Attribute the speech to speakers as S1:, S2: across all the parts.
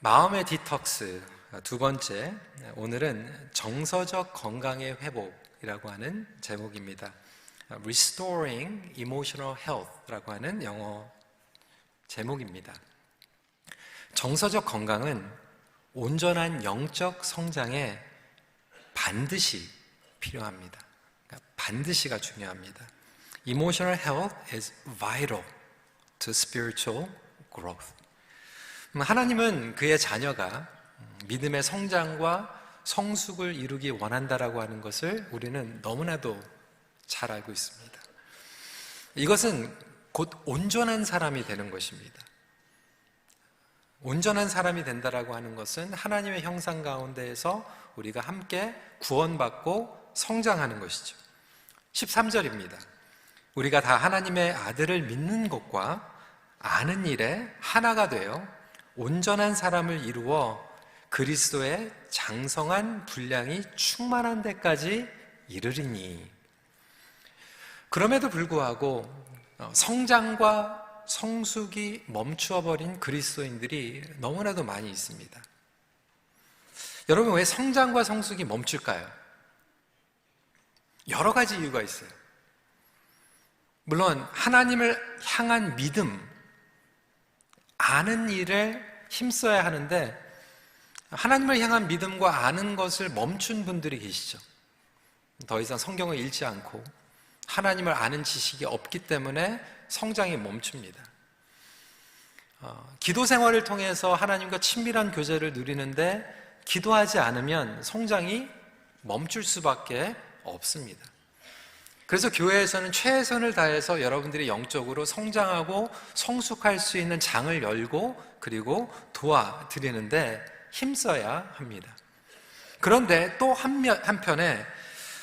S1: 마음의 디톡스 두 번째, 오늘은 정서적 건강의 회복이라고 하는 제목입니다. Restoring Emotional Health라고 하는 영어 제목입니다. 정서적 건강은 온전한 영적 성장에 반드시 필요합니다. 그러니까 반드시가 중요합니다. Emotional health is vital to spiritual growth. 하나님은 그의 자녀가 믿음의 성장과 성숙을 이루기 원한다라고 하는 것을 우리는 너무나도 잘 알고 있습니다. 이것은 곧 온전한 사람이 되는 것입니다. 온전한 사람이 된다라고 하는 것은 하나님의 형상 가운데에서 우리가 함께 구원받고 성장하는 것이죠. 13절입니다. 우리가 다 하나님의 아들을 믿는 것과 아는 일에 하나가 되어 온전한 사람을 이루어 그리스도의 장성한 분량이 충만한 데까지 이르리니. 그럼에도 불구하고 성장과 성숙이 멈추어버린 그리스도인들이 너무나도 많이 있습니다. 여러분, 왜 성장과 성숙이 멈출까요? 여러 가지 이유가 있어요. 물론 하나님을 향한 믿음, 아는 일에 힘써야 하는데 하나님을 향한 믿음과 아는 것을 멈춘 분들이 계시죠. 더 이상 성경을 읽지 않고 하나님을 아는 지식이 없기 때문에 성장이 멈춥니다. 기도 생활을 통해서 하나님과 친밀한 교제를 누리는데 기도하지 않으면 성장이 멈출 수밖에 없습니다. 그래서 교회에서는 최선을 다해서 여러분들이 영적으로 성장하고 성숙할 수 있는 장을 열고 그리고 도와드리는데 힘써야 합니다. 그런데 또 한편에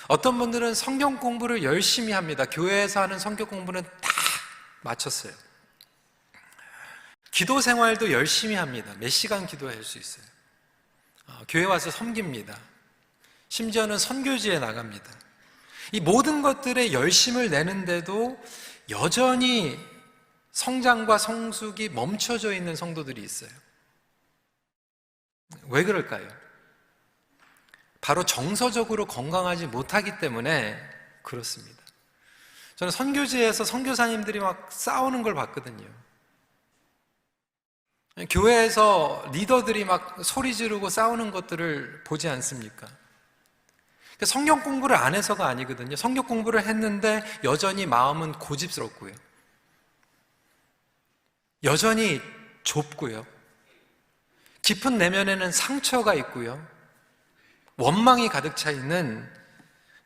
S1: 어떤 분들은 성경 공부를 열심히 합니다. 교회에서 하는 성경 공부는 다 마쳤어요. 기도 생활도 열심히 합니다. 몇 시간 기도할 수 있어요. 교회 와서 섬깁니다. 심지어는 선교지에 나갑니다. 이 모든 것들에 열심을 내는데도 여전히 성장과 성숙이 멈춰져 있는 성도들이 있어요. 왜 그럴까요? 바로 정서적으로 건강하지 못하기 때문에 그렇습니다. 저는 선교지에서 선교사님들이 막 싸우는 걸 봤거든요. 교회에서 리더들이 막 소리 지르고 싸우는 것들을 보지 않습니까? 성경 공부를 안 해서가 아니거든요. 성경 공부를 했는데 여전히 마음은 고집스럽고요. 여전히 좁고요. 깊은 내면에는 상처가 있고요. 원망이 가득 차 있는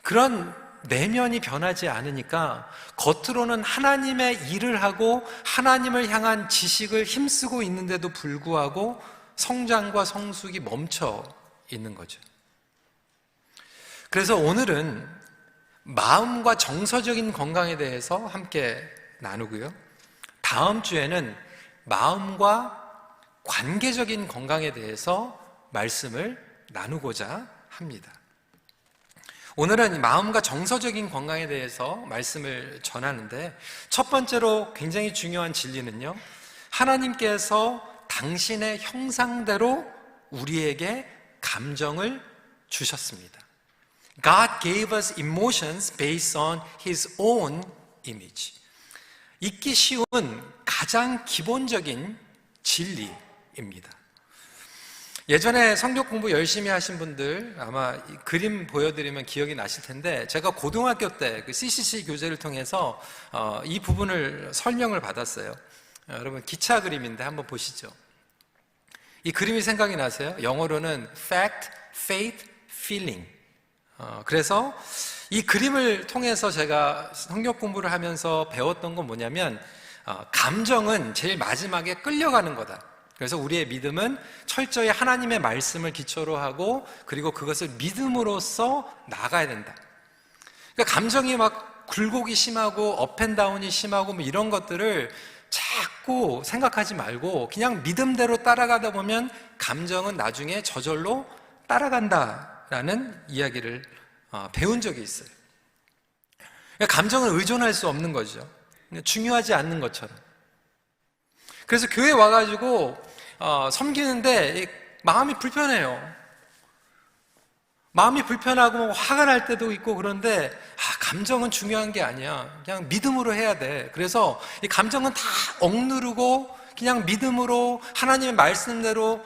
S1: 그런 내면이 변하지 않으니까 겉으로는 하나님의 일을 하고 하나님을 향한 지식을 힘쓰고 있는데도 불구하고 성장과 성숙이 멈춰 있는 거죠. 그래서 오늘은 마음과 정서적인 건강에 대해서 함께 나누고요. 다음 주에는 마음과 관계적인 건강에 대해서 말씀을 나누고자 합니다. 오늘은 마음과 정서적인 건강에 대해서 말씀을 전하는데 첫 번째로 굉장히 중요한 진리는요, 하나님께서 당신의 형상대로 우리에게 감정을 주셨습니다. God gave us emotions based on His own image. 잊기 쉬운 가장 기본적인 진리입니다. 예전에 성경 공부 열심히 하신 분들 아마 이 그림 보여드리면 기억이 나실 텐데, 제가 고등학교 때 그 CCC 교재를 통해서 이 부분을 설명을 받았어요. 여러분, 기차 그림인데 한번 보시죠. 이 그림이 생각이 나세요? 영어로는 fact, faith, feeling. 그래서 이 그림을 통해서 제가 성경 공부를 하면서 배웠던 건 뭐냐면, 감정은 제일 마지막에 끌려가는 거다. 그래서 우리의 믿음은 철저히 하나님의 말씀을 기초로 하고 그리고 그것을 믿음으로써 나가야 된다. 그러니까 감정이 막 굴곡이 심하고 업앤다운이 심하고 뭐 이런 것들을 자꾸 생각하지 말고 그냥 믿음대로 따라가다 보면 감정은 나중에 저절로 따라간다라는 이야기를 배운 적이 있어요. 그러니까 감정을 의존할 수 없는 거죠. 중요하지 않는 것처럼. 그래서 교회 와가지고 섬기는데 마음이 불편해요. 마음이 불편하고 화가 날 때도 있고 그런데 감정은 중요한 게 아니야. 그냥 믿음으로 해야 돼. 그래서 이 감정은 다 억누르고 그냥 믿음으로 하나님의 말씀대로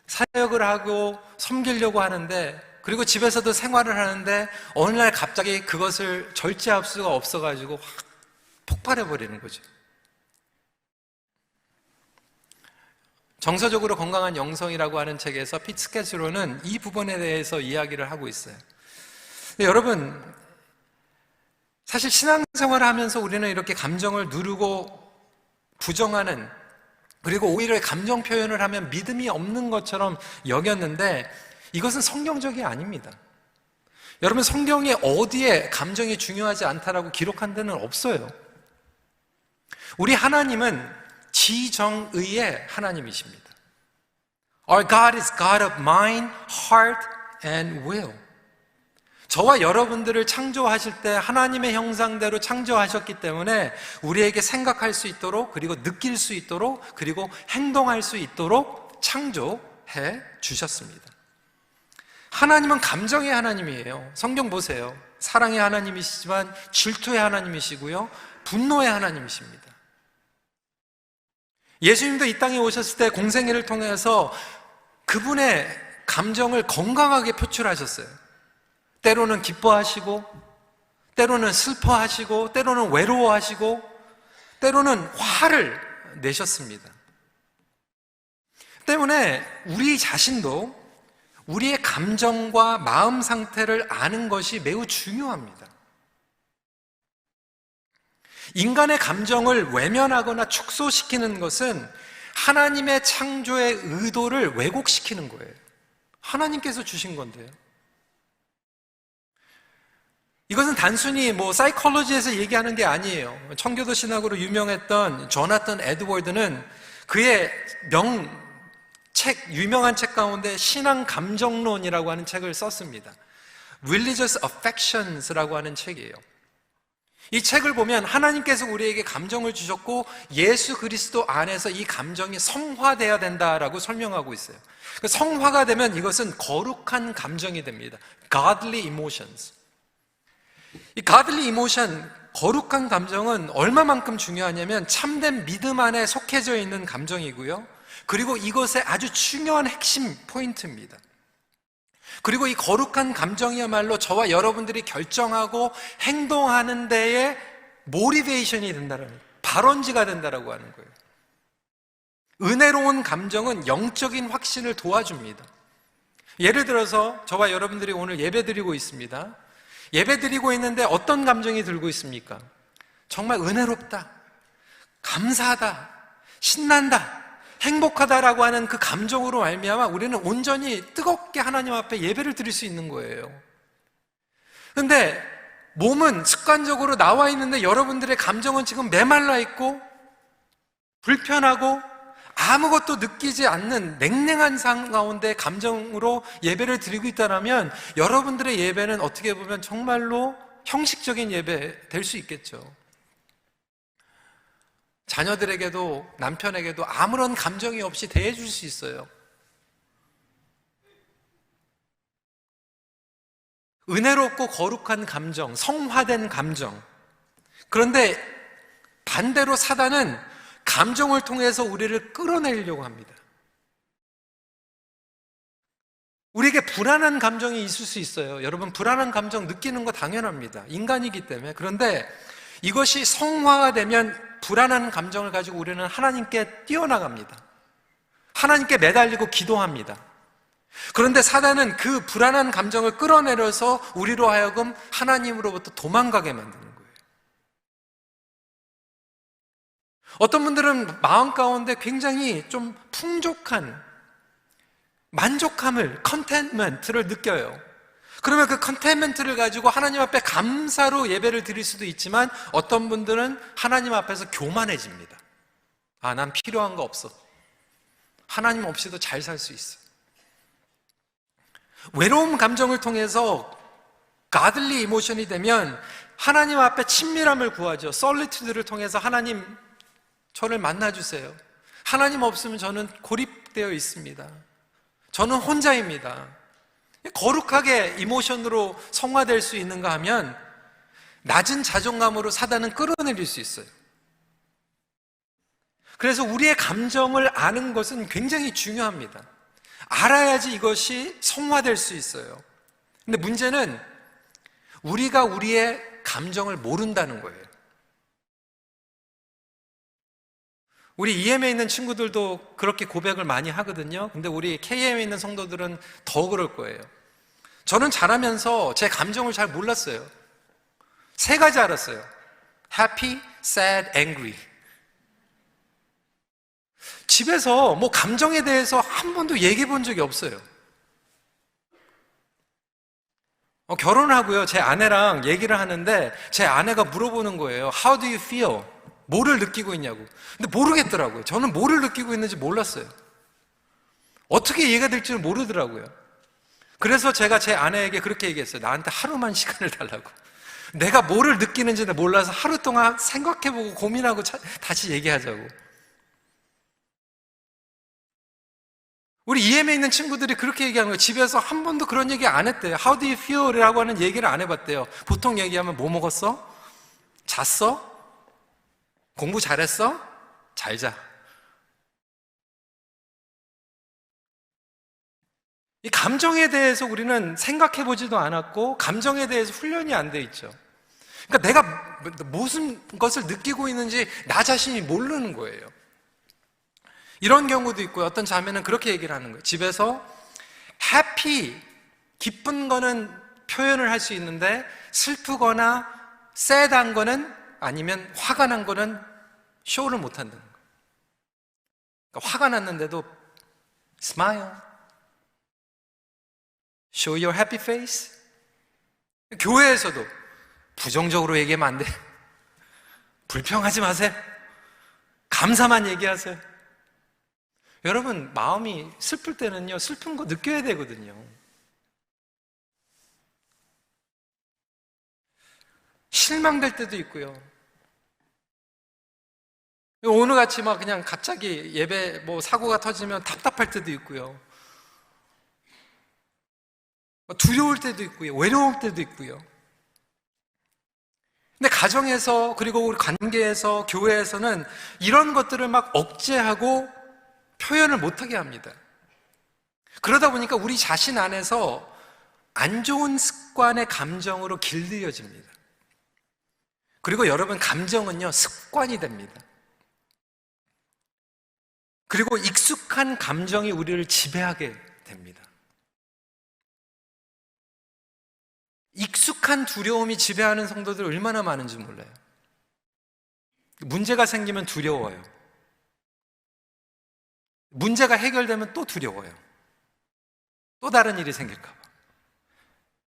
S1: 사역을 하고 섬기려고 하는데, 그리고 집에서도 생활을 하는데 어느 날 갑자기 그것을 절제할 수가 없어가지고 확 폭발해버리는 거죠. 정서적으로 건강한 영성이라고 하는 책에서 피츠케즈로는 이 부분에 대해서 이야기를 하고 있어요. 근데 여러분, 사실 신앙생활을 하면서 우리는 이렇게 감정을 누르고 부정하는, 그리고 오히려 감정 표현을 하면 믿음이 없는 것처럼 여겼는데 이것은 성경적이 아닙니다. 여러분, 성경에 어디에 감정이 중요하지 않다라고 기록한 데는 없어요. 우리 하나님은 지정의의 하나님이십니다. Our God is God of mind, heart, and will. 저와 여러분들을 창조하실 때 하나님의 형상대로 창조하셨기 때문에 우리에게 생각할 수 있도록, 그리고 느낄 수 있도록, 그리고 행동할 수 있도록 창조해 주셨습니다. 하나님은 감정의 하나님이에요. 성경 보세요. 사랑의 하나님이시지만 질투의 하나님이시고요, 분노의 하나님이십니다. 예수님도 이 땅에 오셨을 때 공생애를 통해서 그분의 감정을 건강하게 표출하셨어요. 때로는 기뻐하시고, 때로는 슬퍼하시고, 때로는 외로워하시고, 때로는 화를 내셨습니다. 때문에 우리 자신도 우리의 감정과 마음 상태를 아는 것이 매우 중요합니다. 인간의 감정을 외면하거나 축소시키는 것은 하나님의 창조의 의도를 왜곡시키는 거예요. 하나님께서 주신 건데요. 이것은 단순히 사이콜로지에서 얘기하는 게 아니에요. 청교도 신학으로 유명했던 조나탄 에드워드는 그의 유명한 책 가운데 신앙 감정론이라고 하는 책을 썼습니다. Religious Affections라고 하는 책이에요. 이 책을 보면 하나님께서 우리에게 감정을 주셨고 예수 그리스도 안에서 이 감정이 성화되어야 된다라고 설명하고 있어요. 성화가 되면 이것은 거룩한 감정이 됩니다. Godly emotions. 이 godly emotion, 거룩한 감정은 얼마만큼 중요하냐면 참된 믿음 안에 속해져 있는 감정이고요, 그리고 이것의 아주 중요한 핵심 포인트입니다. 그리고 이 거룩한 감정이야말로 저와 여러분들이 결정하고 행동하는 데에 모티베이션이 된다는, 발원지가 된다라고 하는 거예요. 은혜로운 감정은 영적인 확신을 도와줍니다. 예를 들어서 저와 여러분들이 오늘 예배드리고 있습니다. 예배드리고 있는데 어떤 감정이 들고 있습니까? 정말 은혜롭다, 감사하다, 신난다, 행복하다라고 하는 그 감정으로 말미암아 우리는 온전히 뜨겁게 하나님 앞에 예배를 드릴 수 있는 거예요. 그런데 몸은 습관적으로 나와 있는데 여러분들의 감정은 지금 메말라 있고 불편하고 아무것도 느끼지 않는 냉랭한 상황 가운데 감정으로 예배를 드리고 있다면 여러분들의 예배는 어떻게 보면 정말로 형식적인 예배 될 수 있겠죠. 자녀들에게도 남편에게도 아무런 감정이 없이 대해줄 수 있어요. 은혜롭고 거룩한 감정, 성화된 감정. 그런데 반대로 사단은 감정을 통해서 우리를 끌어내려고 합니다. 우리에게 불안한 감정이 있을 수 있어요. 여러분, 불안한 감정 느끼는 거 당연합니다. 인간이기 때문에. 그런데 이것이 성화가 되면 불안한 감정을 가지고 우리는 하나님께 뛰어나갑니다. 하나님께 매달리고 기도합니다. 그런데 사단은 그 불안한 감정을 끌어내려서 우리로 하여금 하나님으로부터 도망가게 만드는 거예요. 어떤 분들은 마음 가운데 굉장히 좀 풍족한 만족함을, 컨텐트를 느껴요. 그러면 그 컨텐트를 가지고 하나님 앞에 감사로 예배를 드릴 수도 있지만 어떤 분들은 하나님 앞에서 교만해집니다. 난 필요한 거 없어. 하나님 없이도 잘 살 수 있어. 외로움 감정을 통해서 godly emotion이 되면 하나님 앞에 친밀함을 구하죠. solitude를 통해서 하나님, 저를 만나주세요. 하나님 없으면 저는 고립되어 있습니다. 저는 혼자입니다. 거룩하게 이모션으로 성화될 수 있는가 하면 낮은 자존감으로 사단은 끌어내릴 수 있어요. 그래서 우리의 감정을 아는 것은 굉장히 중요합니다. 알아야지 이것이 성화될 수 있어요. 근데 문제는 우리가 우리의 감정을 모른다는 거예요. 우리 EM에 있는 친구들도 그렇게 고백을 많이 하거든요. 근데 우리 KM에 있는 성도들은 더 그럴 거예요. 저는 자라면서 제 감정을 잘 몰랐어요. 세 가지 알았어요. Happy, sad, angry. 집에서 뭐 감정에 대해서 한 번도 얘기해 본 적이 없어요. 결혼을 하고요, 제 아내랑 얘기를 하는데 제 아내가 물어보는 거예요. How do you feel? 뭐를 느끼고 있냐고. 근데 모르겠더라고요. 저는 뭐를 느끼고 있는지 몰랐어요. 어떻게 이해가 될지는 모르더라고요. 그래서 제가 제 아내에게 그렇게 얘기했어요. 나한테 하루만 시간을 달라고. 내가 뭐를 느끼는지 몰라서 하루 동안 생각해보고 고민하고 다시 얘기하자고. 우리 EM에 있는 친구들이 그렇게 얘기하는 거예요. 집에서 한 번도 그런 얘기 안 했대요. How do you feel? 라고 하는 얘기를 안 해봤대요. 보통 얘기하면 뭐 먹었어? 잤어? 공부 잘했어? 잘 자. 이 감정에 대해서 우리는 생각해보지도 않았고 감정에 대해서 훈련이 안 돼 있죠. 그러니까 내가 무슨 것을 느끼고 있는지 나 자신이 모르는 거예요. 이런 경우도 있고요. 어떤 자매는 그렇게 얘기를 하는 거예요. 집에서 happy, 기쁜 거는 표현을 할 수 있는데 슬프거나 sad한 거는 아니면 화가 난 거는 쇼를 못 한다는 거예요. 그러니까 화가 났는데도 smile, show your happy face. 교회에서도 부정적으로 얘기하면 안 돼. 불평하지 마세요. 감사만 얘기하세요. 여러분, 마음이 슬플 때는요, 슬픈 거 느껴야 되거든요. 실망될 때도 있고요. 오늘같이 막 그냥 갑자기 예배 뭐 사고가 터지면 답답할 때도 있고요. 두려울 때도 있고요. 외로울 때도 있고요. 근데 가정에서 그리고 우리 관계에서 교회에서는 이런 것들을 막 억제하고 표현을 못하게 합니다. 그러다 보니까 우리 자신 안에서 안 좋은 습관의 감정으로 길들여집니다. 그리고 여러분, 감정은요 습관이 됩니다. 그리고 익숙한 감정이 우리를 지배하게 됩니다. 익숙한 두려움이 지배하는 성도들 얼마나 많은지 몰라요. 문제가 생기면 두려워요. 문제가 해결되면 또 두려워요. 또 다른 일이 생길까 봐.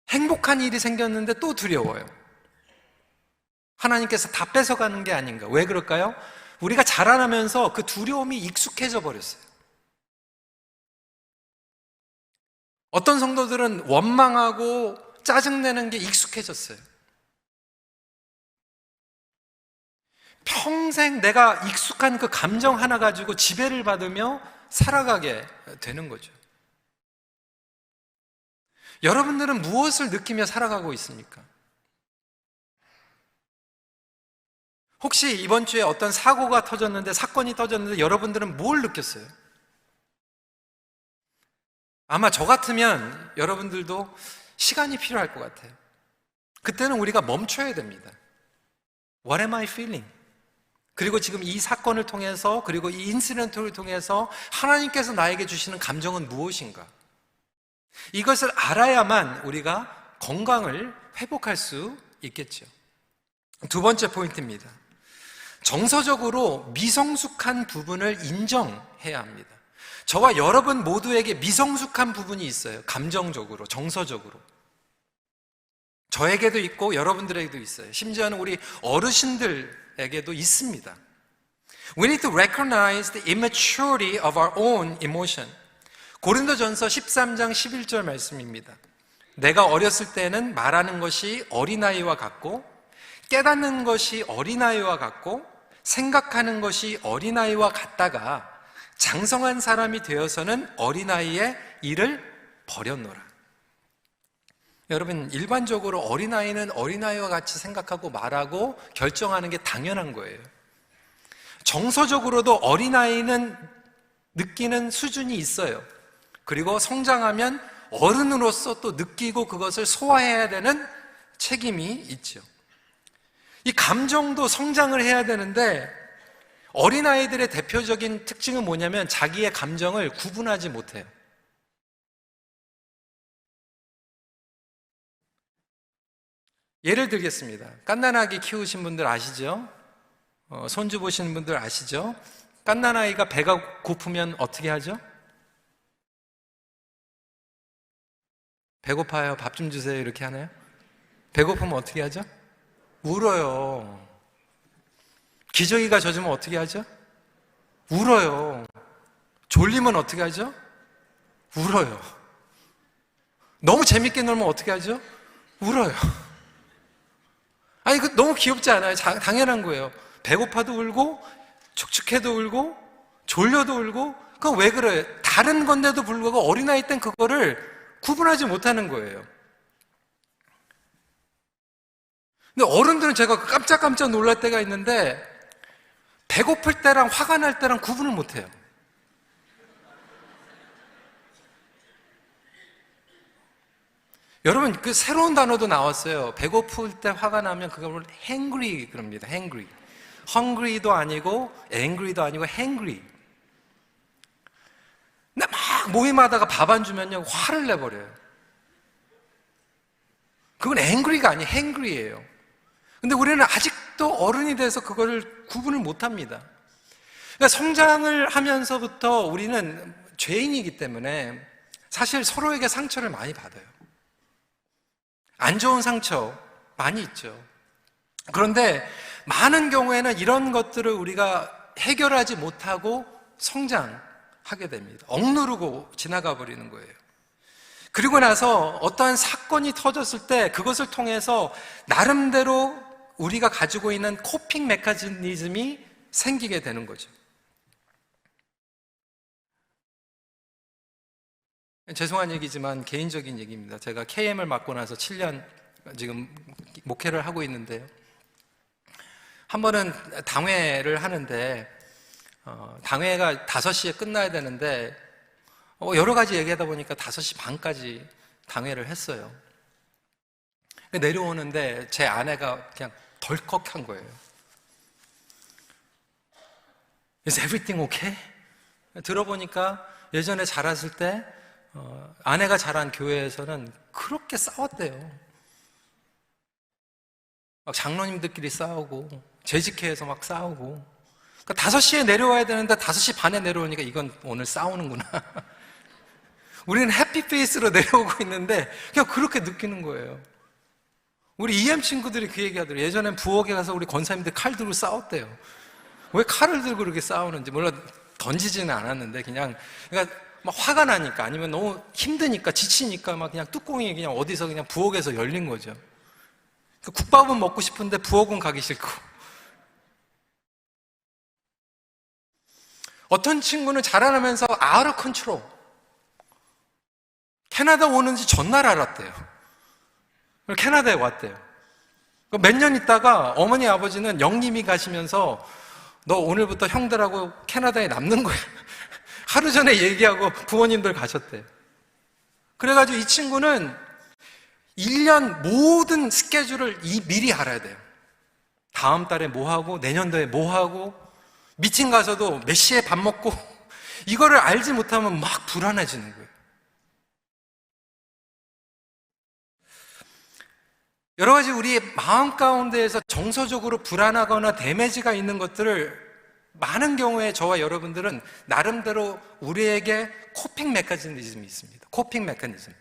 S1: 행복한 일이 생겼는데 또 두려워요. 하나님께서 다 뺏어가는 게 아닌가. 왜 그럴까요? 우리가 자라나면서 그 두려움이 익숙해져 버렸어요. 어떤 성도들은 원망하고 짜증내는 게 익숙해졌어요. 평생 내가 익숙한 그 감정 하나 가지고 지배를 받으며 살아가게 되는 거죠. 여러분들은 무엇을 느끼며 살아가고 있습니까? 혹시 이번 주에 어떤 사고가 터졌는데, 사건이 터졌는데 여러분들은 뭘 느꼈어요? 아마 저 같으면 여러분들도 시간이 필요할 것 같아요. 그때는 우리가 멈춰야 됩니다. What am I feeling? 그리고 지금 이 사건을 통해서, 그리고 이 인시던트를 통해서 하나님께서 나에게 주시는 감정은 무엇인가? 이것을 알아야만 우리가 건강을 회복할 수 있겠죠. 두 번째 포인트입니다. 정서적으로 미성숙한 부분을 인정해야 합니다. 저와 여러분 모두에게 미성숙한 부분이 있어요. 감정적으로, 정서적으로. 저에게도 있고 여러분들에게도 있어요. 심지어는 우리 어르신들에게도 있습니다. We need to recognize the immaturity of our own emotion. 고린도전서 13장 11절 말씀입니다. 내가 어렸을 때는 말하는 것이 어린아이와 같고, 깨닫는 것이 어린아이와 같고, 생각하는 것이 어린아이와 같다가 장성한 사람이 되어서는 어린아이의 일을 버렸노라. 여러분, 일반적으로 어린아이는 어린아이와 같이 생각하고 말하고 결정하는 게 당연한 거예요. 정서적으로도 어린아이는 느끼는 수준이 있어요. 그리고 성장하면 어른으로서 또 느끼고 그것을 소화해야 되는 책임이 있죠. 이 감정도 성장을 해야 되는데 어린아이들의 대표적인 특징은 뭐냐면 자기의 감정을 구분하지 못해요. 예를 들겠습니다. 갓난아기 키우신 분들 아시죠? 손주 보시는 분들 아시죠? 갓난아이가 배가 고프면 어떻게 하죠? 배고파요, 밥 좀 주세요 이렇게 하나요? 배고프면 어떻게 하죠? 울어요. 기저귀가 젖으면 어떻게 하죠? 울어요. 졸리면 어떻게 하죠? 울어요. 너무 재밌게 놀면 어떻게 하죠? 울어요. 아니, 너무 귀엽지 않아요? 당연한 거예요. 배고파도 울고, 축축해도 울고, 졸려도 울고, 그건 왜 그래요? 다른 건데도 불구하고 어린아이 땐 그거를 구분하지 못하는 거예요. 근데 어른들은 제가 깜짝깜짝 놀랄 때가 있는데, 배고플 때랑 화가 날 때랑 구분을 못해요. 여러분, 그 새로운 단어도 나왔어요. 배고플 때 화가 나면 그걸 hangry 그럽니다. hangry. hungry도 아니고 angry도 아니고 hangry. 근데 막 모임하다가 밥 안 주면요 화를 내버려요. 그건 angry가 아니에요. hangry예요. 근데 우리는 아직도 어른이 돼서 그거를 구분을 못합니다. 그러니까 성장을 하면서부터 우리는 죄인이기 때문에 사실 서로에게 상처를 많이 받아요. 안 좋은 상처 많이 있죠. 그런데 많은 경우에는 이런 것들을 우리가 해결하지 못하고 성장하게 됩니다. 억누르고 지나가 버리는 거예요. 그리고 나서 어떠한 사건이 터졌을 때 그것을 통해서 나름대로 우리가 가지고 있는 코핑 메커니즘이 생기게 되는 거죠. 죄송한 얘기지만 개인적인 얘기입니다. 제가 KM을 맡고 나서 7년 지금 목회를 하고 있는데요. 한 번은 당회를 하는데 당회가 5시에 끝나야 되는데 여러 가지 얘기하다 보니까 5시 반까지 당회를 했어요. 내려오는데 제 아내가 그냥 덜컥한 거예요. Is everything okay? 들어보니까 예전에 자랐을 때 아내가 자란 교회에서는 그렇게 싸웠대요. 막 장로님들끼리 싸우고 재직회에서 막 싸우고, 그러니까 5시에 내려와야 되는데 5시 반에 내려오니까 이건 오늘 싸우는구나. 우리는 해피페이스로 내려오고 있는데 그냥 그렇게 느끼는 거예요. 우리 EM 친구들이 그 얘기 하더라고요. 예전엔 부엌에 가서 우리 권사님들 칼 들고 싸웠대요. 왜 칼을 들고 그렇게 싸우는지. 물론 던지지는 않았는데 그러니까 막 화가 나니까, 아니면 너무 힘드니까, 지치니까 막 그냥 뚜껑이 그냥 어디서 그냥 부엌에서 열린 거죠. 국밥은 먹고 싶은데 부엌은 가기 싫고. 어떤 친구는 자라나면서 out of control. 캐나다 오는지 전날 알았대요. 캐나다에 왔대요. 몇 년 있다가 어머니 아버지는 영림이 가시면서 너 오늘부터 형들하고 캐나다에 남는 거야. 하루 전에 얘기하고 부모님들 가셨대요. 그래가지고 이 친구는 1년 모든 스케줄을 미리 알아야 돼요. 다음 달에 뭐 하고, 내년도에 뭐 하고, 미팅 가서도 몇 시에 밥 먹고, 이거를 알지 못하면 막 불안해지는 거예요. 여러 가지 우리의 마음 가운데에서 정서적으로 불안하거나 데미지가 있는 것들을 많은 경우에 저와 여러분들은 나름대로 우리에게 코핑 메커니즘이 있습니다. 코핑 메커니즘.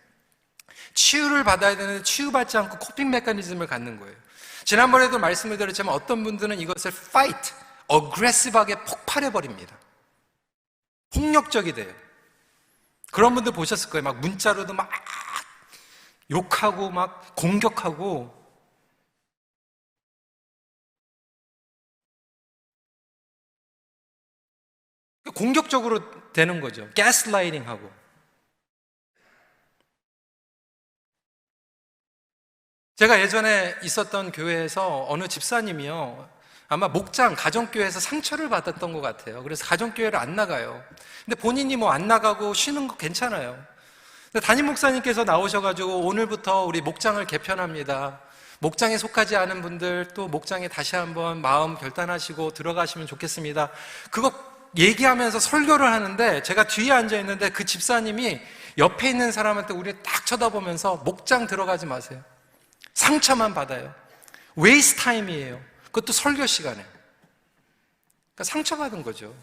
S1: 치유를 받아야 되는데 치유받지 않고 코핑 메커니즘을 갖는 거예요. 지난번에도 말씀을 드렸지만 어떤 분들은 이것을 fight, aggressive하게 폭발해버립니다. 폭력적이 돼요. 그런 분들 보셨을 거예요. 막 문자로도 막 욕하고 막 공격하고. 공격적으로 되는 거죠. 가스라이팅하고. 제가 예전에 있었던 교회에서 어느 집사님이요, 아마 목장, 가정교회에서 상처를 받았던 것 같아요. 그래서 가정교회를 안 나가요. 근데 본인이 뭐 안 나가고 쉬는 거 괜찮아요. 근데 담임 목사님께서 나오셔가지고 오늘부터 우리 목장을 개편합니다. 목장에 속하지 않은 분들 또 목장에 다시 한번 마음 결단하시고 들어가시면 좋겠습니다. 그거 얘기하면서 설교를 하는데 제가 뒤에 앉아 있는데 그 집사님이 옆에 있는 사람한테 우리를 딱 쳐다보면서 목장 들어가지 마세요. 상처만 받아요. 웨이스트 타임이에요. 그것도 설교 시간에. 그러니까 상처받은 거죠.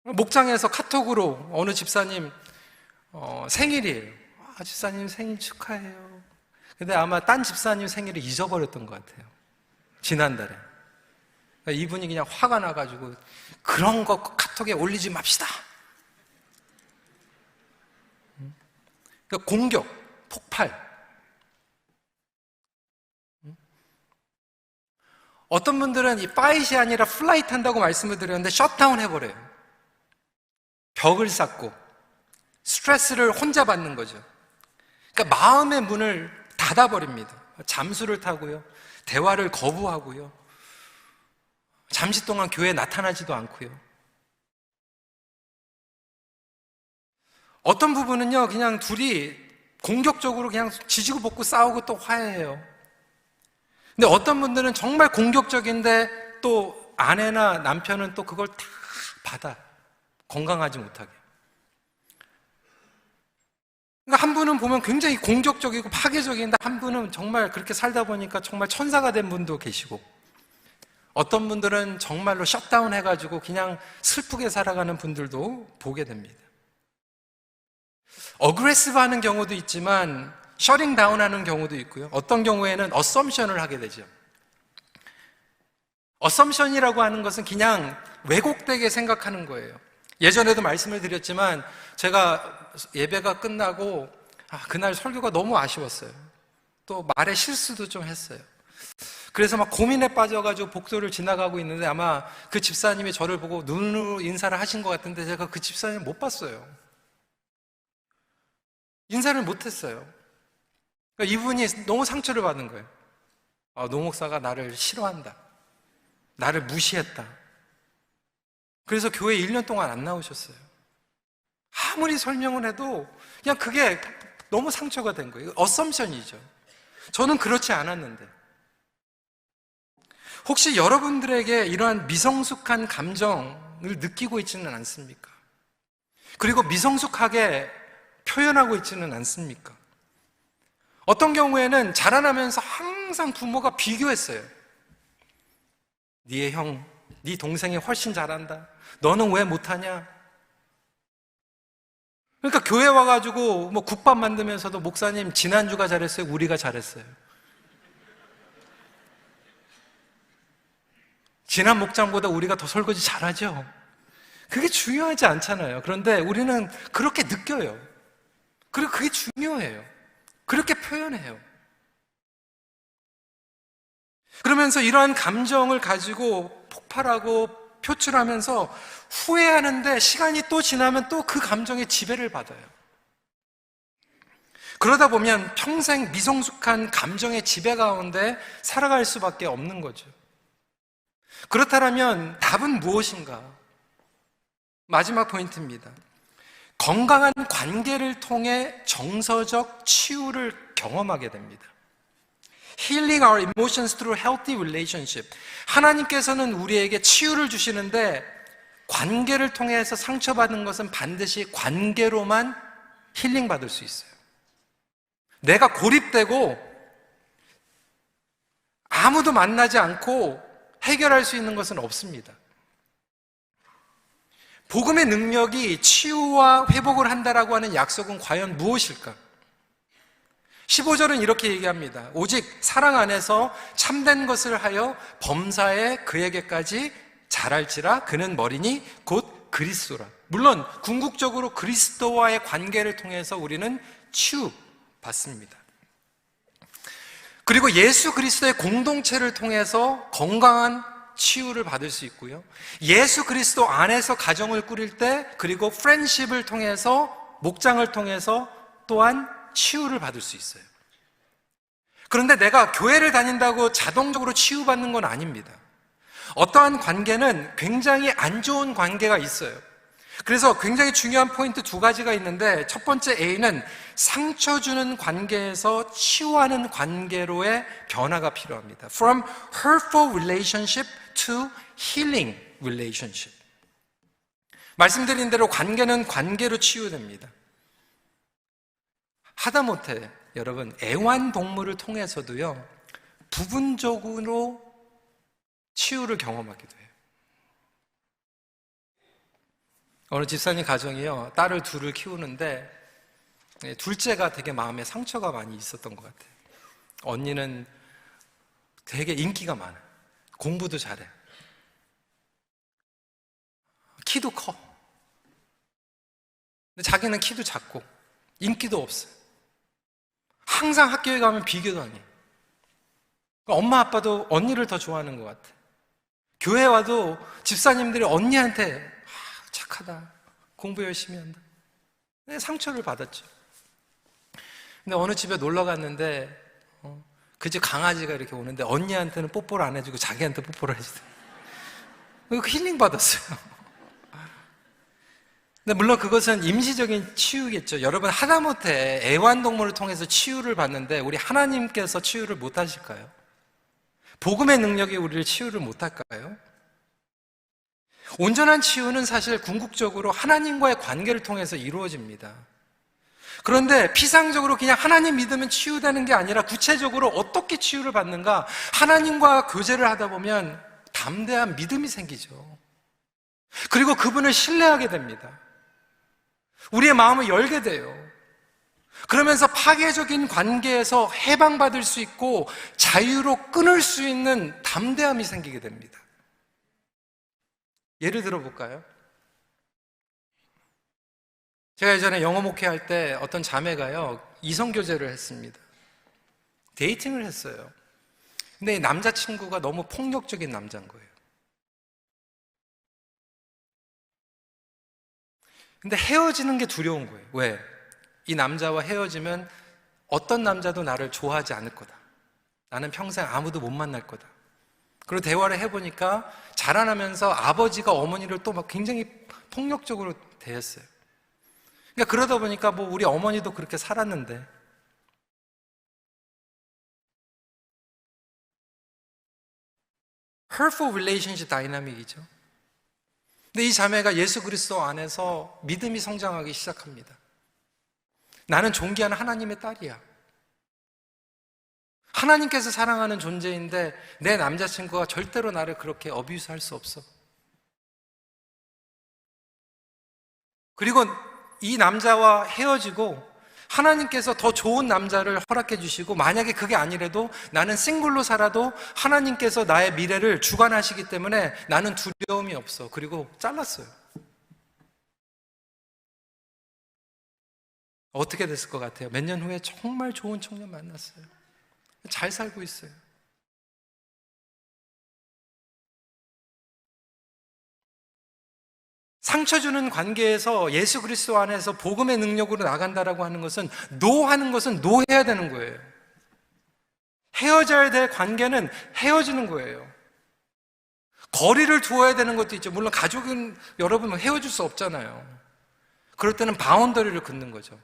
S1: 목장에서 카톡으로 어느 집사님 생일이에요. 집사님 생일 축하해요. 근데 아마 딴 집사님 생일을 잊어버렸던 것 같아요. 지난달에. 그러니까 이분이 그냥 화가 나가지고 그런 거 카톡에 올리지 맙시다. 그러니까 공격, 폭발. 어떤 분들은 이 파이시 아니라 플라이트 한다고 말씀을 드렸는데 셧다운 해버려요. 벽을 쌓고 스트레스를 혼자 받는 거죠. 그러니까 마음의 문을 닫아버립니다. 잠수를 타고요, 대화를 거부하고요, 잠시 동안 교회에 나타나지도 않고요. 어떤 부분은요, 그냥 둘이 공격적으로 그냥 지지고 볶고 싸우고 또 화해해요. 근데 어떤 분들은 정말 공격적인데 또 아내나 남편은 또 그걸 다 받아. 건강하지 못하게. 그러니까 한 분은 보면 굉장히 공격적이고 파괴적인데 한 분은 정말 그렇게 살다 보니까 정말 천사가 된 분도 계시고, 어떤 분들은 정말로 셧다운 해가지고 그냥 슬프게 살아가는 분들도 보게 됩니다. 어그레시브 하는 경우도 있지만 셔팅 다운 하는 경우도 있고요. 어떤 경우에는 어썸션을 하게 되죠. 어썸션이라고 하는 것은 그냥 왜곡되게 생각하는 거예요. 예전에도 말씀을 드렸지만 제가 예배가 끝나고 그날 설교가 너무 아쉬웠어요. 또 말에 실수도 좀 했어요. 그래서 막 고민에 빠져가지고 복도를 지나가고 있는데 아마 그 집사님이 저를 보고 눈으로 인사를 하신 것 같은데 제가 그 집사님을 못 봤어요. 인사를 못했어요. 그러니까 이분이 너무 상처를 받은 거예요. 노 목사가 나를 싫어한다, 나를 무시했다. 그래서 교회 1년 동안 안 나오셨어요. 아무리 설명을 해도 그냥 그게 너무 상처가 된 거예요. 어썸션이죠. 저는 그렇지 않았는데. 혹시 여러분들에게 이러한 미성숙한 감정을 느끼고 있지는 않습니까? 그리고 미성숙하게 표현하고 있지는 않습니까? 어떤 경우에는 자라나면서 항상 부모가 비교했어요. 네 형, 네 동생이 훨씬 잘한다. 너는 왜 못하냐? 그러니까 교회 와가지고 뭐 국밥 만들면서도 목사님 지난주가 잘했어요? 우리가 잘했어요? 지난 목장보다 우리가 더 설거지 잘하죠? 그게 중요하지 않잖아요. 그런데 우리는 그렇게 느껴요. 그리고 그게 중요해요. 그렇게 표현해요. 그러면서 이러한 감정을 가지고 폭발하고 표출하면서 후회하는데 시간이 또 지나면 또 그 감정에 지배를 받아요. 그러다 보면 평생 미성숙한 감정의 지배 가운데 살아갈 수밖에 없는 거죠. 그렇다면 답은 무엇인가? 마지막 포인트입니다. 건강한 관계를 통해 정서적 치유를 경험하게 됩니다. Healing our emotions through healthy relationship. 하나님께서는 우리에게 치유를 주시는데 관계를 통해서 상처받은 것은 반드시 관계로만 힐링 받을 수 있어요. 내가 고립되고 아무도 만나지 않고 해결할 수 있는 것은 없습니다. 복음의 능력이 치유와 회복을 한다라고 하는 약속은 과연 무엇일까? 15절은 이렇게 얘기합니다. 오직 사랑 안에서 참된 것을 하여 범사에 그에게까지 자랄지라. 그는 머리니 곧 그리스도라. 물론 궁극적으로 그리스도와의 관계를 통해서 우리는 치유받습니다. 그리고 예수 그리스도의 공동체를 통해서 건강한 치유를 받을 수 있고요. 예수 그리스도 안에서 가정을 꾸릴 때, 그리고 프렌십을 통해서, 목장을 통해서 또한 치유를 받을 수 있어요. 그런데 내가 교회를 다닌다고 자동적으로 치유받는 건 아닙니다. 어떠한 관계는 굉장히 안 좋은 관계가 있어요. 그래서 굉장히 중요한 포인트 두 가지가 있는데, 첫 번째 A는 상처 주는 관계에서 치유하는 관계로의 변화가 필요합니다. From hurtful relationship to healing relationship. 말씀드린 대로 관계는 관계로 치유됩니다. 하다못해 여러분, 애완동물을 통해서도요, 부분적으로 치유를 경험하기도 해요. 어느 집사님 가정이요, 딸을 둘을 키우는데 둘째가 되게 마음에 상처가 많이 있었던 것 같아요. 언니는 되게 인기가 많아요. 공부도 잘해. 키도 커. 근데 자기는 키도 작고 인기도 없어요. 항상 학교에 가면 비교당해. 엄마 아빠도 언니를 더 좋아하는 것 같아. 교회 와도 집사님들이 언니한테 착하다, 공부 열심히 한다, 상처를 받았죠. 근데 어느 집에 놀러 갔는데 그 집 강아지가 이렇게 오는데 언니한테는 뽀뽀를 안 해주고 자기한테 뽀뽀를 해주더라고요. 힐링 받았어요. 근데 물론 그것은 임시적인 치유겠죠. 여러분, 하다못해 애완동물을 통해서 치유를 받는데 우리 하나님께서 치유를 못 하실까요? 복음의 능력이 우리를 치유를 못 할까요? 온전한 치유는 사실 궁극적으로 하나님과의 관계를 통해서 이루어집니다. 그런데 피상적으로 그냥 하나님 믿으면 치유되는 게 아니라 구체적으로 어떻게 치유를 받는가? 하나님과 교제를 하다 보면 담대한 믿음이 생기죠. 그리고 그분을 신뢰하게 됩니다. 우리의 마음을 열게 돼요. 그러면서 파괴적인 관계에서 해방받을 수 있고 자유로 끊을 수 있는 담대함이 생기게 됩니다. 예를 들어 볼까요? 제가 예전에 영어 목회할 때 어떤 자매가요, 이성교제를 했습니다. 데이팅을 했어요. 근데 이 남자친구가 너무 폭력적인 남자인 거예요. 근데 헤어지는 게 두려운 거예요. 왜? 이 남자와 헤어지면 어떤 남자도 나를 좋아하지 않을 거다. 나는 평생 아무도 못 만날 거다. 그리고 대화를 해보니까 자라나면서 아버지가 어머니를 또 막 굉장히 폭력적으로 대했어요. 그러니까 그러다 보니까 뭐 우리 어머니도 그렇게 살았는데, hurtful relationship 다이나믹이죠. 근데 이 자매가 예수 그리스도 안에서 믿음이 성장하기 시작합니다. 나는 존귀한 하나님의 딸이야. 하나님께서 사랑하는 존재인데 내 남자친구가 절대로 나를 그렇게 어뷰스할 수 없어. 그리고 이 남자와 헤어지고 하나님께서 더 좋은 남자를 허락해 주시고, 만약에 그게 아니래도 나는 싱글로 살아도 하나님께서 나의 미래를 주관하시기 때문에 나는 두려움이 없어. 그리고 잘랐어요. 어떻게 됐을 것 같아요? 몇 년 후에 정말 좋은 청년 만났어요. 잘 살고 있어요. 상처 주는 관계에서 예수 그리스도 안에서 복음의 능력으로 나간다라고 하는 것은 노하는 것은 노해야 되는 거예요. 헤어져야 될 관계는 헤어지는 거예요. 거리를 두어야 되는 것도 있죠. 물론 가족은 여러분 헤어질 수 없잖아요. 그럴 때는 바운더리를 긋는 거죠.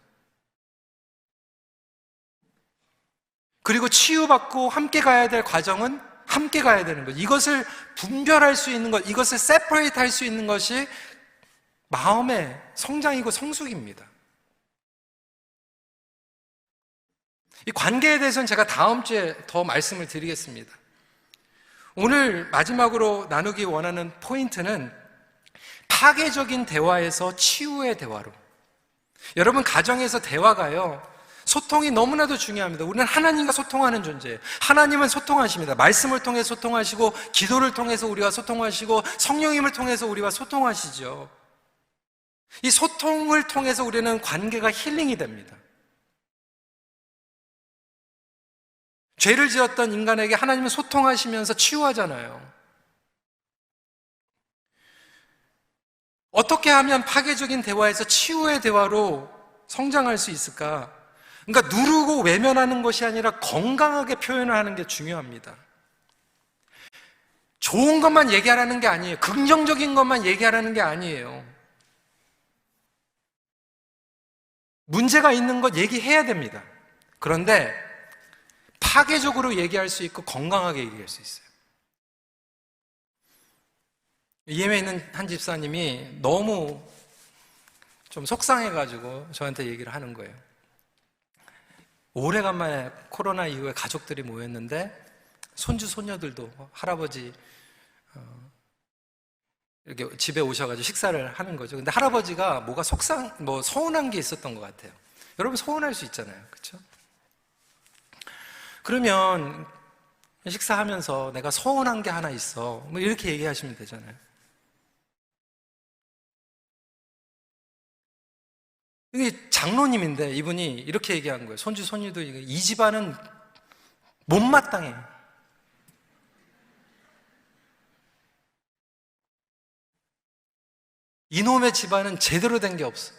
S1: 그리고 치유받고 함께 가야 될 과정은 함께 가야 되는 거죠. 이것을 분별할 수 있는 것, 이것을 세퍼레이트 할 수 있는 것이 마음의 성장이고 성숙입니다. 이 관계에 대해서는 제가 다음 주에 더 말씀을 드리겠습니다. 오늘 마지막으로 나누기 원하는 포인트는 파괴적인 대화에서 치유의 대화로. 여러분, 가정에서 대화가요, 소통이 너무나도 중요합니다. 우리는 하나님과 소통하는 존재예요. 하나님은 소통하십니다. 말씀을 통해 소통하시고, 기도를 통해서 우리와 소통하시고, 성령님을 통해서 우리와 소통하시죠. 이 소통을 통해서 우리는 관계가 힐링이 됩니다. 죄를 지었던 인간에게 하나님은 소통하시면서 치유하잖아요. 어떻게 하면 파괴적인 대화에서 치유의 대화로 성장할 수 있을까? 그러니까 누르고 외면하는 것이 아니라 건강하게 표현을 하는 게 중요합니다. 좋은 것만 얘기하라는 게 아니에요. 긍정적인 것만 얘기하라는 게 아니에요. 문제가 있는 것 얘기해야 됩니다. 그런데 파괴적으로 얘기할 수 있고 건강하게 얘기할 수 있어요. 예멘에 있는 한 집사님이 너무 좀 속상해가지고 저한테 얘기를 하는 거예요. 오래간만에 코로나 이후에 가족들이 모였는데 손주 손녀들도 할아버지 이렇게 집에 오셔가지고 식사를 하는 거죠. 근데 할아버지가 뭐가 서운한 게 있었던 것 같아요. 여러분 서운할 수 있잖아요, 그렇죠? 그러면 식사하면서 내가 서운한 게 하나 있어, 뭐 이렇게 얘기하시면 되잖아요. 이게 장로님인데 이분이 이렇게 얘기한 거예요. 손주 손녀도 이 집안은 못마땅해. 이놈의 집안은 제대로 된 게 없어.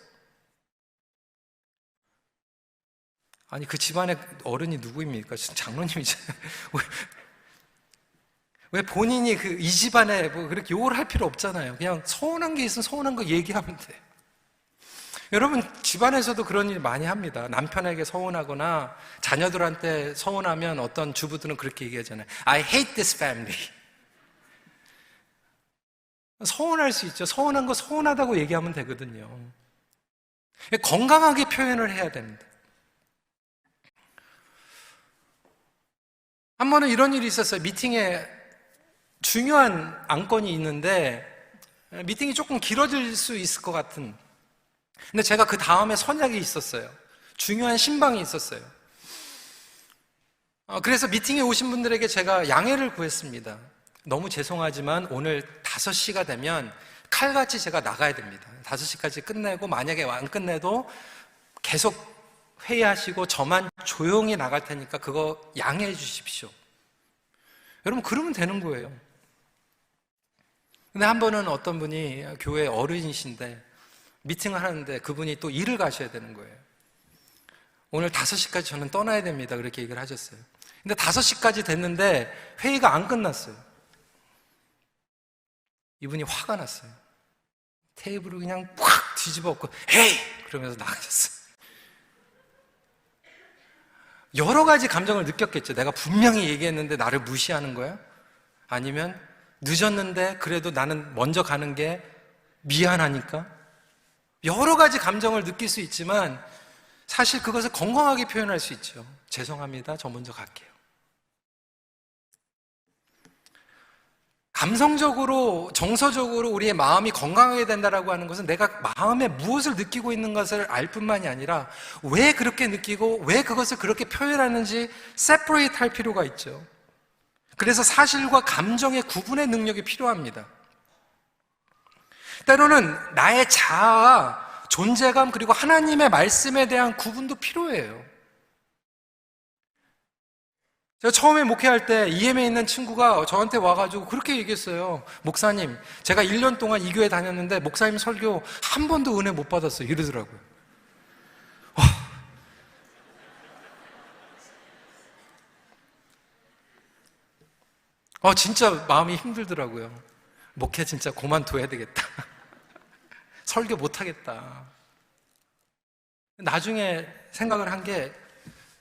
S1: 아니 그 집안의 어른이 누구입니까? 장로님이잖아요. 왜 본인이 이 집안에 뭐 그렇게 욕을 할 필요 없잖아요. 그냥 서운한 게 있으면 서운한 거 얘기하면 돼. 여러분 집안에서도 그런 일 많이 합니다. 남편에게 서운하거나 자녀들한테 서운하면 어떤 주부들은 그렇게 얘기하잖아요. I hate this family. 서운할 수 있죠. 서운한 거 서운하다고 얘기하면 되거든요. 건강하게 표현을 해야 됩니다. 한 번은 이런 일이 있었어요. 미팅에 중요한 안건이 있는데 미팅이 조금 길어질 수 있을 것 같은, 근데 제가 그 다음에 선약이 있었어요. 중요한 신방이 있었어요. 그래서 미팅에 오신 분들에게 제가 양해를 구했습니다. 너무 죄송하지만 오늘 5시가 되면 칼같이 제가 나가야 됩니다. 5시까지 끝내고 만약에 안 끝내도 계속 회의하시고 저만 조용히 나갈 테니까 그거 양해해 주십시오. 여러분 그러면 되는 거예요. 근데 한 번은 어떤 분이 교회 어른이신데 미팅을 하는데 그분이 또 일을 가셔야 되는 거예요. 오늘 5시까지 저는 떠나야 됩니다. 그렇게 얘기를 하셨어요. 근데 5시까지 됐는데 회의가 안 끝났어요. 이분이 화가 났어요. 테이블을 그냥 확 뒤집어 엎고 에이! 그러면서 나가셨어요. 여러 가지 감정을 느꼈겠죠. 내가 분명히 얘기했는데 나를 무시하는 거야? 아니면 늦었는데 그래도 나는 먼저 가는 게 미안하니까? 여러 가지 감정을 느낄 수 있지만 사실 그것을 건강하게 표현할 수 있죠. 죄송합니다. 저 먼저 갈게요. 감성적으로, 정서적으로 우리의 마음이 건강하게 된다라고 하는 것은 내가 마음에 무엇을 느끼고 있는 것을 알 뿐만이 아니라 왜 그렇게 느끼고 왜 그것을 그렇게 표현하는지 세퍼레이트 할 필요가 있죠. 그래서 사실과 감정의 구분의 능력이 필요합니다. 때로는 나의 자아와 존재감 그리고 하나님의 말씀에 대한 구분도 필요해요. 제가 처음에 목회할 때 EM에 있는 친구가 저한테 와가지고 그렇게 얘기했어요. 목사님, 제가 1년 동안 이 교회 다녔는데 목사님 설교 한 번도 은혜 못 받았어요. 이러더라고요. 진짜 마음이 힘들더라고요. 목회 진짜 그만둬야 되겠다. 설교 못 하겠다. 나중에 생각을 한 게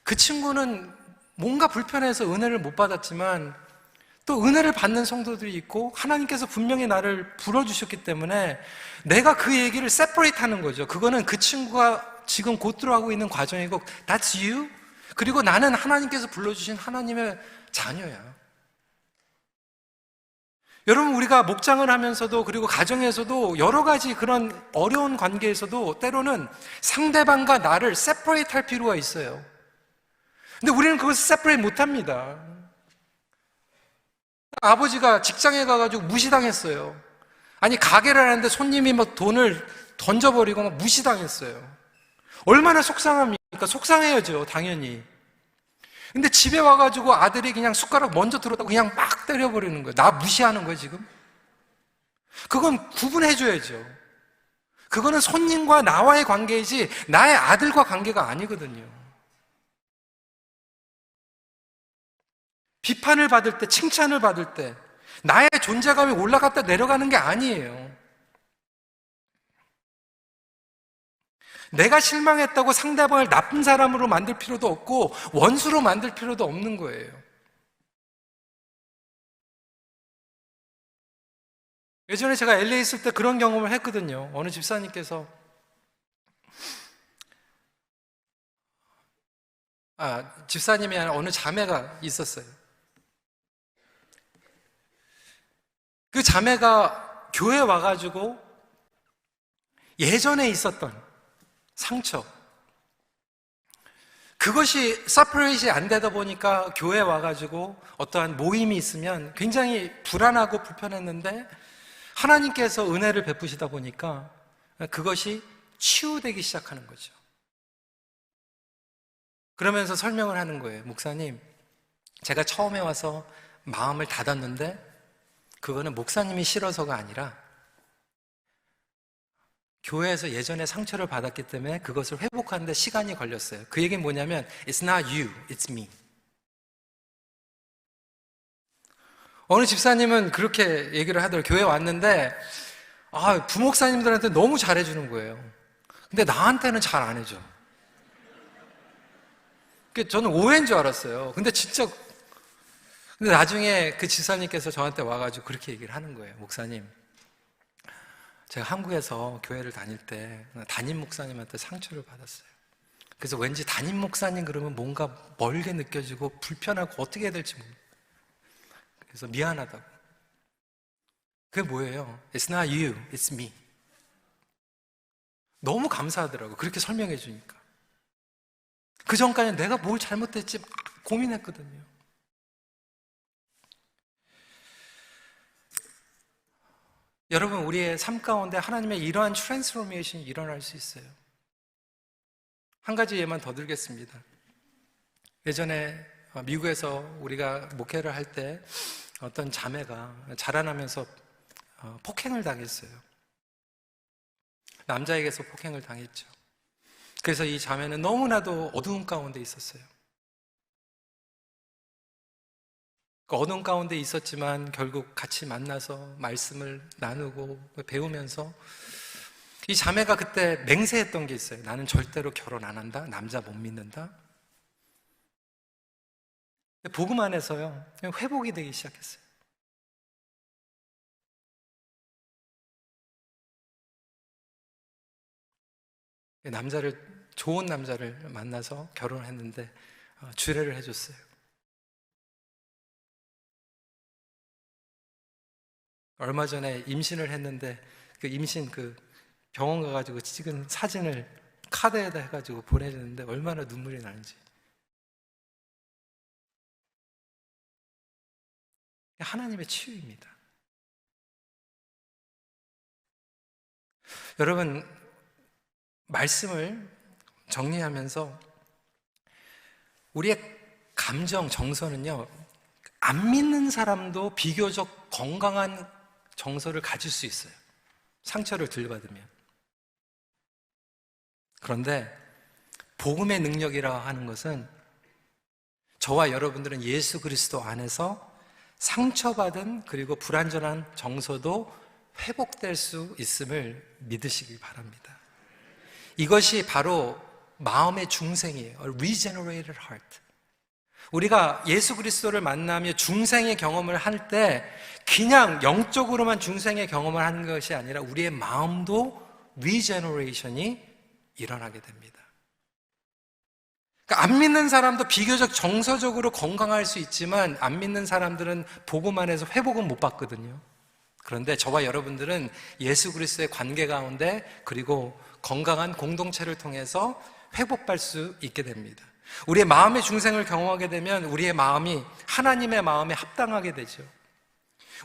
S1: 그 친구는 뭔가 불편해서 은혜를 못 받았지만 또 은혜를 받는 성도들이 있고 하나님께서 분명히 나를 불러주셨기 때문에 내가 그 얘기를 세퍼레이트 하는 거죠. 그거는 그 친구가 지금 고투하고 있는 과정이고 That's you? 그리고 나는 하나님께서 불러주신 하나님의 자녀야. 여러분 우리가 목장을 하면서도 그리고 가정에서도 여러 가지 그런 어려운 관계에서도 때로는 상대방과 나를 세퍼레이트 할 필요가 있어요. 근데 우리는 그것을 세퍼레이트 못합니다. 아버지가 직장에 가가지고 무시당했어요. 아니 가게를 하는데 손님이 막 돈을 던져버리고 막 무시당했어요. 얼마나 속상합니까? 속상해야죠, 당연히. 근데 집에 와가지고 아들이 그냥 숟가락 먼저 들었다고 그냥 막 때려버리는 거예요. 나 무시하는 거예요, 지금? 그건 구분해줘야죠. 그거는 손님과 나와의 관계이지 나의 아들과 관계가 아니거든요. 비판을 받을 때, 칭찬을 받을 때 나의 존재감이 올라갔다 내려가는 게 아니에요. 내가 실망했다고 상대방을 나쁜 사람으로 만들 필요도 없고 원수로 만들 필요도 없는 거예요. 예전에 제가 LA 있을 때 그런 경험을 했거든요. 어느 집사님께서 집사님이 아니라 어느 자매가 있었어요. 그 자매가 교회에 와가지고 예전에 있었던 상처, 그것이 서퍼레이트가 안 되다 보니까 교회에 와가지고 어떠한 모임이 있으면 굉장히 불안하고 불편했는데 하나님께서 은혜를 베푸시다 보니까 그것이 치유되기 시작하는 거죠. 그러면서 설명을 하는 거예요. 목사님, 제가 처음에 와서 마음을 닫았는데 그거는 목사님이 싫어서가 아니라 교회에서 예전에 상처를 받았기 때문에 그것을 회복하는데 시간이 걸렸어요. 그 얘기는 뭐냐면 It's not you, it's me. 어느 집사님은 그렇게 얘기를 하더라고요. 교회에 왔는데 부목사님들한테 너무 잘해주는 거예요. 근데 나한테는 잘 안 해줘. 저는 오해인 줄 알았어요. 근데 나중에 그 집사님께서 저한테 와가지고 그렇게 얘기를 하는 거예요. 목사님, 제가 한국에서 교회를 다닐 때 담임 목사님한테 상처를 받았어요. 그래서 왠지 담임 목사님 그러면 뭔가 멀게 느껴지고 불편하고 어떻게 해야 될지 모르겠어요. 그래서 미안하다고. 그게 뭐예요? It's not you, it's me. 너무 감사하더라고요. 그렇게 설명해 주니까. 그 전까지는 내가 뭘 잘못했지 막 고민했거든요. 여러분, 우리의 삶 가운데 하나님의 이러한 트랜스포메이션이 일어날 수 있어요. 한 가지 예만 더 들겠습니다. 예전에 미국에서 우리가 목회를 할 때 어떤 자매가 자라나면서 폭행을 당했어요. 남자에게서 폭행을 당했죠. 그래서 이 자매는 너무나도 어두운 가운데 있었어요. 그 어두운 가운데 있었지만 결국 같이 만나서 말씀을 나누고 배우면서 이 자매가 그때 맹세했던 게 있어요. 나는 절대로 결혼 안 한다. 남자 못 믿는다. 복음 안에서요, 회복이 되기 시작했어요. 좋은 남자를 만나서 결혼했는데 주례를 해줬어요. 얼마 전에 임신을 했는데 그 임신 병원 가가지고 찍은 사진을 카드에다 해가지고 보내줬는데 얼마나 눈물이 나는지. 하나님의 치유입니다. 여러분, 말씀을 정리하면서 우리의 감정, 정서는요, 안 믿는 사람도 비교적 건강한 정서를 가질 수 있어요. 상처를 들받으면. 그런데 복음의 능력이라 하는 것은 저와 여러분들은 예수 그리스도 안에서 상처받은 그리고 불완전한 정서도 회복될 수 있음을 믿으시길 바랍니다. 이것이 바로 마음의 중생이에요. A regenerated heart. 우리가 예수 그리스도를 만나며 중생의 경험을 할 때 그냥 영적으로만 중생의 경험을 하는 것이 아니라 우리의 마음도 리제너레이션이 일어나게 됩니다. 그러니까 안 믿는 사람도 비교적 정서적으로 건강할 수 있지만 안 믿는 사람들은 복음 안에서 회복은 못 받거든요. 그런데 저와 여러분들은 예수 그리스도의 관계 가운데 그리고 건강한 공동체를 통해서 회복받을 수 있게 됩니다. 우리의 마음의 중생을 경험하게 되면 우리의 마음이 하나님의 마음에 합당하게 되죠.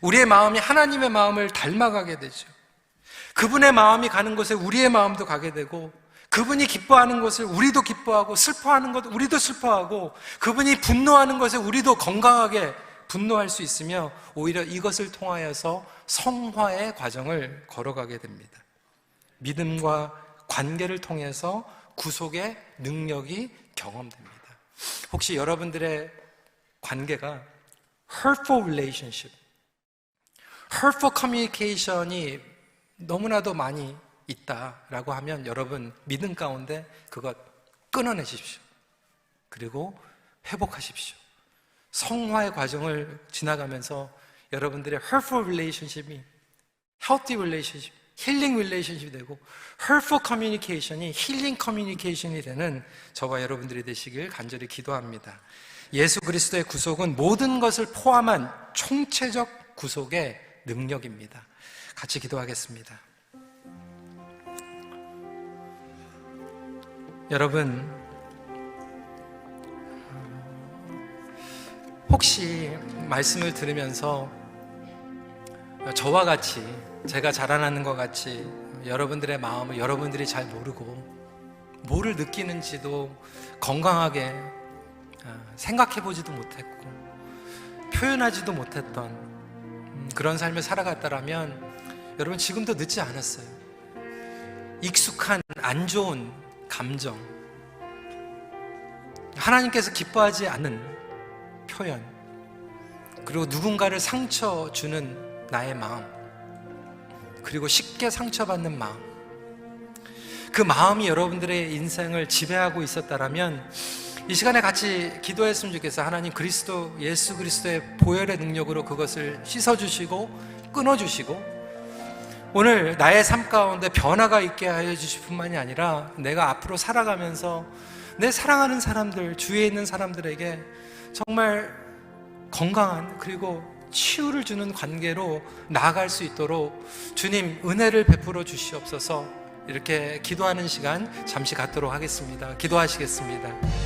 S1: 우리의 마음이 하나님의 마음을 닮아가게 되죠. 그분의 마음이 가는 곳에 우리의 마음도 가게 되고 그분이 기뻐하는 것을 우리도 기뻐하고, 슬퍼하는 것 우리도 슬퍼하고, 그분이 분노하는 것을 우리도 건강하게 분노할 수 있으며, 오히려 이것을 통하여서 성화의 과정을 걸어가게 됩니다. 믿음과 관계를 통해서 구속의 능력이 경험됩니다. 혹시 여러분들의 관계가 hurtful relationship, hurtful communication이 너무나도 많이 있다라고 하면 여러분 믿음 가운데 그것 끊어내십시오. 그리고 회복하십시오. 성화의 과정을 지나가면서 여러분들의 hurtful relationship이 healthy relationship, 힐링 relationship이 되고, hurtful communication이 힐링 communication이 되는 저와 여러분들이 되시길 간절히 기도합니다. 예수 그리스도의 구속은 모든 것을 포함한 총체적 구속의 능력입니다. 같이 기도하겠습니다. 여러분, 혹시 말씀을 들으면서 저와 같이, 제가 자라나는 것 같이 여러분들의 마음을 여러분들이 잘 모르고 뭐를 느끼는지도 건강하게 생각해보지도 못했고 표현하지도 못했던 그런 삶을 살아갔다라면 여러분 지금도 늦지 않았어요. 익숙한 안 좋은 감정, 하나님께서 기뻐하지 않는 표현, 그리고 누군가를 상처 주는 나의 마음, 그리고 쉽게 상처받는 마음, 그 마음이 여러분들의 인생을 지배하고 있었다라면 이 시간에 같이 기도했으면 좋겠어요. 하나님, 예수 그리스도의 보혈의 능력으로 그것을 씻어주시고 끊어주시고, 오늘 나의 삶 가운데 변화가 있게 하여 주실 뿐만이 아니라 내가 앞으로 살아가면서 내 사랑하는 사람들, 주위에 있는 사람들에게 정말 건강한, 그리고 치유를 주는 관계로 나아갈 수 있도록 주님 은혜를 베풀어 주시옵소서. 이렇게 기도하는 시간 잠시 갖도록 하겠습니다. 기도하시겠습니다.